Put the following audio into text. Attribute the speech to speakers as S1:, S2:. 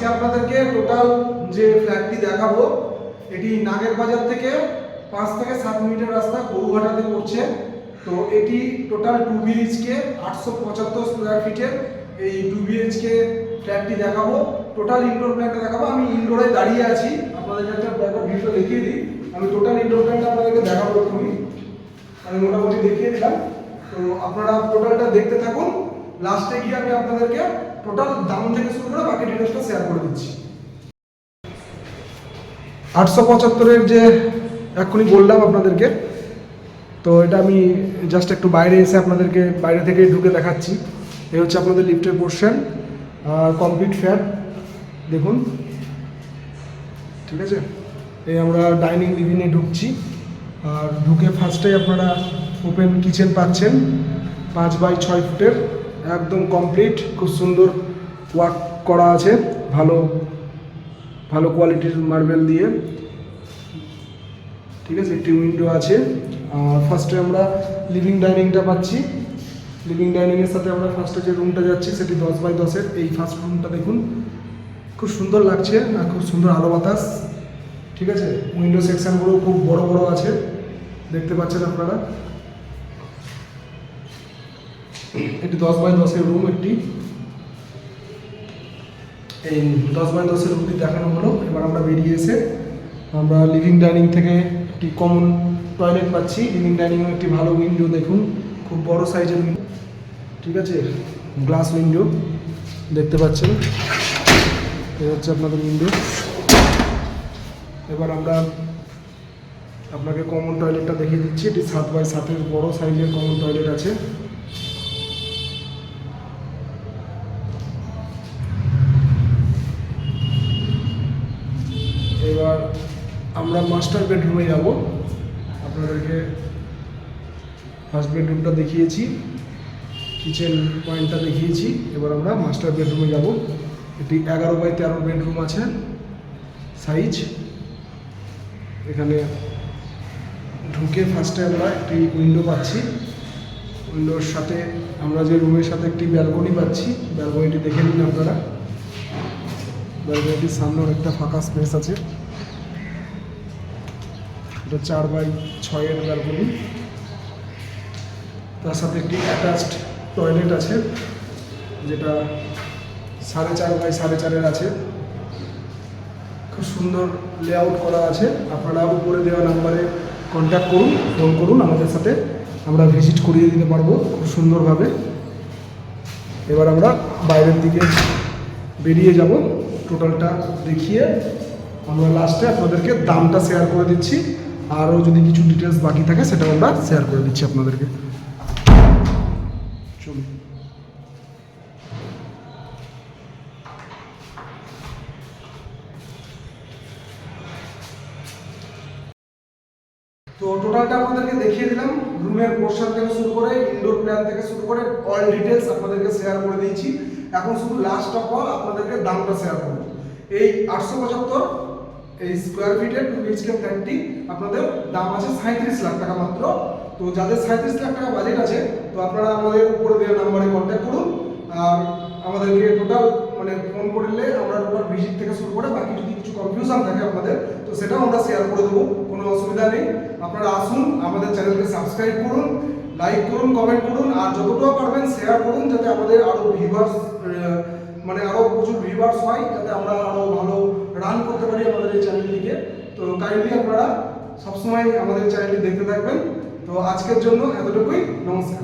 S1: আজকে আপনাদেরকে টোটাল যে ফ্ল্যাটটি দেখাবো এটি নাগের বাজার থেকে 5 থেকে 7 মিনিটের রাস্তা গরুঘাটাতে পড়ছে। তো এটি টোটাল 2 বিএইচকে 875 স্কোয়ার ফিটের এই 2 বিএইচকে ফ্ল্যাটটি দেখাবো। টোটাল ইনডোর প্ল্যানটা দেখাবো। আমি ইনডোরে দাঁড়িয়ে আছি, আপনাদেরকে একটা ব্যাপার ভিডিও দেখিয়ে দিই। আমি টোটাল ইনডোর প্ল্যানটা আপনাদেরকে দেখাবো। আমি মোটামুটি দেখিয়ে দিলাম, তো আপনারা টোটালটা দেখতে থাকুন। লাস্টে গিয়ে আমি আপনাদেরকে টোটাল দাম থেকে শুরু করে বাকি ডিটেলসটা শেয়ার করে দিচ্ছি। 875-এর যে এক্ষুনি বললাম আপনাদেরকে, তো এটা আমি জাস্ট একটু বাইরে এসে আপনাদেরকে বাইরে থেকে ঢুকে দেখাচ্ছি। এই হচ্ছে আপনাদের লিফটের পোর্শন আর কমপ্লিট ফ্ল্যাট দেখুন, ঠিক আছে। এই আমরা ডাইনিং লিভিংয়ে ঢুকছি, আর ঢুকে ফার্স্টেই আপনারা ওপেন কিচেন পাচ্ছেন 5x6 ফুটের, একদম কমপ্লিট, খুব সুন্দর ওয়ার্ক করা আছে, ভালো ভালো কোয়ালিটির মার্বেল দিয়ে, ঠিক আছে। একটি উইন্ডো আছে। আর ফার্স্টে আমরা লিভিং ডাইনিংটা পাচ্ছি। লিভিং ডাইনিংয়ের সাথে আমরা ফার্স্টে যে রুমটা যাচ্ছি সেটি 10x10-এর। এই ফার্স্ট রুমটা দেখুন, খুব সুন্দর লাগছে আর খুব সুন্দর আলো বাতাস, ঠিক আছে। উইন্ডো সেকশনগুলো খুব বড় বড় আছে, দেখতে পাচ্ছেন আপনারা। এটি 10x10-এর রুম। একটি এই 10x10-এর রুমটি দেখানো হলো। এবার আমরা বেরিয়ে এসে আমরা লিভিং ডাইনিং থেকে একটি কমন টয়লেট পাচ্ছি। লিভিং ডাইনিংয়ে একটি ভালো উইন্ডো দেখুন, খুব বড় সাইজের উইন্ডো, ঠিক আছে, গ্লাস উইন্ডো দেখতে পাচ্ছেন। এই হচ্ছে আপনাদের উইন্ডো। এবার আমরা আপনাকে কমন টয়লেটটা দেখিয়ে দিচ্ছি। এটি 7x7-এর বড় সাইজের কমন টয়লেট আছে। এবার আমরা মাস্টার বেডরুমে যাব। আপনাদেরকে ফার্স্ট বেডরুমটা দেখিয়েছি, কিচেন পয়েন্টটা দেখিয়েছি। এবার আমরা মাস্টার বেডরুমে যাব। এটি 11x13 বেডরুম আছে সাইজ। এখানে ঢুকে ফার্স্টে আমরা একটি উইন্ডো পাচ্ছি। উইন্ডোর সাথে আমরা যে রুমের সাথে একটি ব্যালকনি পাচ্ছি। ব্যালকনিটি দেখে নিন আপনারা। ব্যালকনিটির সামনে অনেকটা ফাঁকা স্পেস আছে। এটা 4x6-এর ব্যালকনি, তার সাথে একটি অ্যাটাচড টয়লেট আছে যেটা 4.5x4.5-এর আছে। খুব সুন্দর লেআউট করা আছে। আপনারা উপরে দেওয়া নাম্বারে কন্ট্যাক্ট করুন, ফোন করুন আমাদের সাথে, আমরা ভিজিট করিয়ে দিতে পারবো খুব সুন্দরভাবে। এবার আমরা বাইরের দিকে বেরিয়ে যাব। টোটালটা দেখিয়ে আমরা লাস্টে আপনাদেরকে দামটা শেয়ার করে দিচ্ছি। আরও যদি কিছু ডিটেলস বাকি থাকে সেটাও আমরা শেয়ার করে দিচ্ছি আপনাদেরকে। চলুন। তো টোটালটা আপনাদেরকে দেখিয়ে দিলাম। রুমের পোর্শন থেকে শুরু করে ইনডোর প্ল্যান থেকে শুরু করে অল ডিটেলস আপনাদেরকে শেয়ার করে দিয়েছি। এখন শুধু লাস্ট অফ অল আপনাদেরকে দামটা শেয়ার করব। এই 875 এই স্কোয়ার ফিটের 2 বিএইচকে ফ্ল্যাটটি আপনাদের দাম আছে 37 লাখ টাকা মাত্র। তো যাদের 37 লাখ টাকা বাজেট আছে, তো আপনারা আমাদের উপরে দেওয়া নাম্বারে কন্ট্যাক্ট করুন। আর আমাদেরকে টোটাল ফোন করলে আমরা টোটাল ভিজিট থেকে শুরু করে বাকি যদি কিছু কনফিউশন থাকে আপনাদের, তো সেটাও আমরা শেয়ার করে দেবো, কোনো অসুবিধা নেই। আপনারা আসুন, আমাদের চ্যানেলকে সাবস্ক্রাইব করুন, লাইক করুন, কমেন্ট করুন, আর যতটা পারবেন শেয়ার করুন, যাতে আমাদের আরও ভিউয়ার্স আরও প্রচুর ভিউয়ার্স হয়, যাতে আমরা আরও ভালো রান করতে পারি আমাদের এই চ্যানেলটিকে। তো কাইন্ডলি আপনারা সবসময় আমাদের চ্যানেলটি দেখতে থাকবেন। তো আজকের জন্য এতটুকুই, নমস্কার।